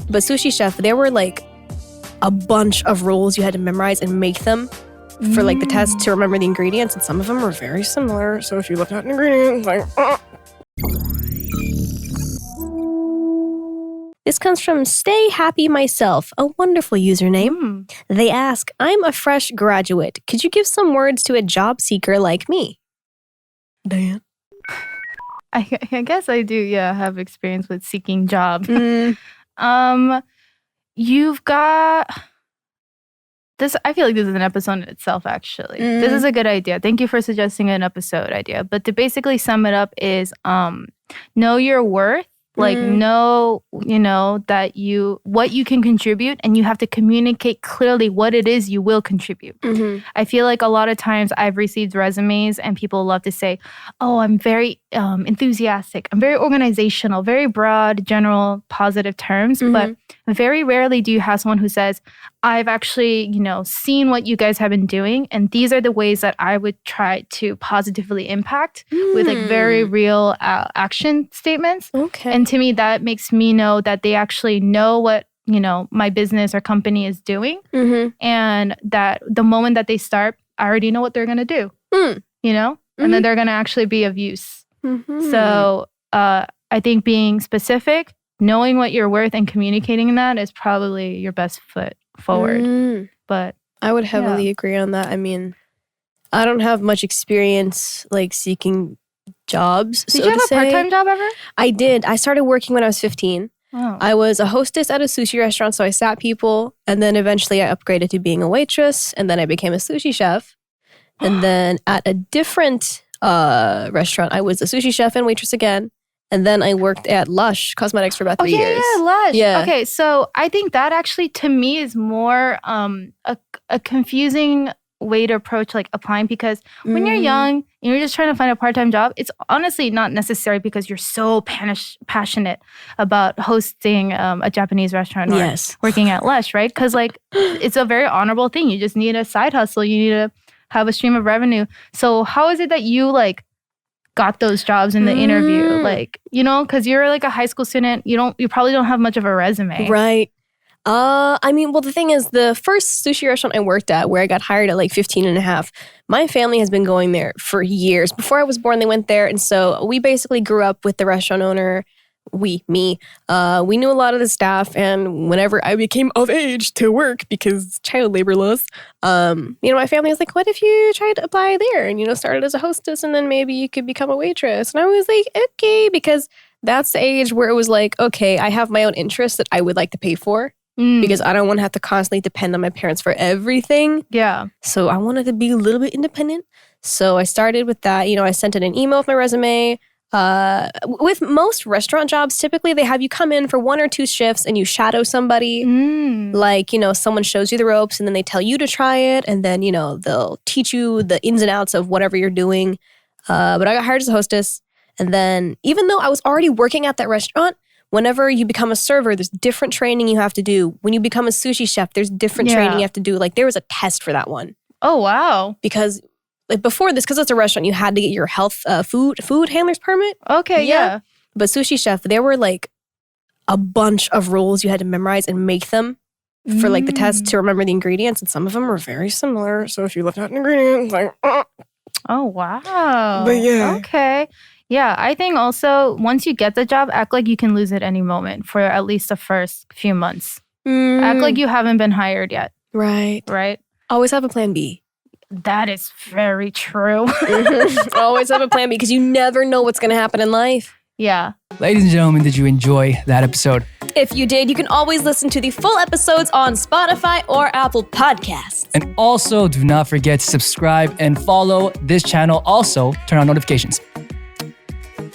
But Sushi Chef, there were like a bunch of rules you had to memorize and make them for like the test to remember the ingredients, and some of them were very similar. So if you look at an ingredient, like This comes from Stay Happy Myself, a wonderful username. They ask, I'm a fresh graduate. Could you give some words to a job seeker like me? Diane? I guess I do, have experience with seeking jobs. You've got this. I feel like this is an episode in itself, actually. This is a good idea. Thank you for suggesting an episode idea. But to basically sum it up is know your worth. Like know, that what you can contribute, and you have to communicate clearly what it is you will contribute. I feel like a lot of times I've received resumes and people love to say, oh, I'm very enthusiastic. I'm very organizational, very broad, general, positive terms. But very rarely do you have someone who says, I've actually, seen what you guys have been doing, and these are the ways that I would try to positively impact with like very real action statements. Okay. And to me, that makes me know that they actually know what, my business or company is doing. And that the moment that they start, I already know what they're going to do, and then they're going to actually be of use. So I think being specific, knowing what you're worth and communicating that is probably your best foot forward. But I would heavily agree on that. I mean, I don't have much experience like seeking jobs. Did you have a part-time job ever? I did. I started working when I was 15. Oh. I was a hostess at a sushi restaurant, so I sat people. And then eventually I upgraded to being a waitress. And then I became a sushi chef. And then at a different restaurant, I was a sushi chef and waitress again. And then I worked at Lush Cosmetics for about 3 years. Yeah, Lush. Yeah. Okay, so I think that actually to me is more a confusing way to approach like applying, because when you're young and you're just trying to find a part-time job, it's honestly not necessary because you're so passionate about hosting a Japanese restaurant or working at Lush, right? Because like it's a very honorable thing. You just need a side hustle. You need to have a stream of revenue. So how is it that you like got those jobs in the interview? Like, because you're like a high school student, you probably don't have much of a resume. Right. I mean, well, the thing is, the first sushi restaurant I worked at, where I got hired at like 15 and a half, my family has been going there for years. Before I was born, they went there. And so we basically grew up with the restaurant owner. We knew a lot of the staff. And whenever I became of age to work, because child labor laws, my family was like, what if you tried to apply there and, started as a hostess and then maybe you could become a waitress? And I was like, okay, because that's the age where it was like, okay, I have my own interests that I would like to pay for. Because I don't want to have to constantly depend on my parents for everything. Yeah. So I wanted to be a little bit independent. So I started with that. I sent in an email with my resume. With most restaurant jobs, typically they have you come in for 1 or 2 shifts and you shadow somebody. Like, someone shows you the ropes and then they tell you to try it. And then, they'll teach you the ins and outs of whatever you're doing. But I got hired as a hostess. And then even though I was already working at that restaurant, whenever you become a server, there's different training you have to do. When you become a sushi chef, there's different training you have to do. Like there was a test for that one. Oh, wow. Because like before this, because it's a restaurant, you had to get your health food handler's permit. Okay, yeah. But Sushi Chef, there were like a bunch of rules you had to memorize and make them for like the test to remember the ingredients. And some of them were very similar. So if you look at an ingredient, like, oh, wow. But yeah. Okay. Yeah, I think also once you get the job, act like you can lose it any moment for at least the first few months. Act like you haven't been hired yet. Right. Right? Always have a plan B. That is very true. Always have a plan B because you never know what's going to happen in life. Yeah. Ladies and gentlemen, did you enjoy that episode? If you did, you can always listen to the full episodes on Spotify or Apple Podcasts. And also, do not forget to subscribe and follow this channel. Also, turn on notifications.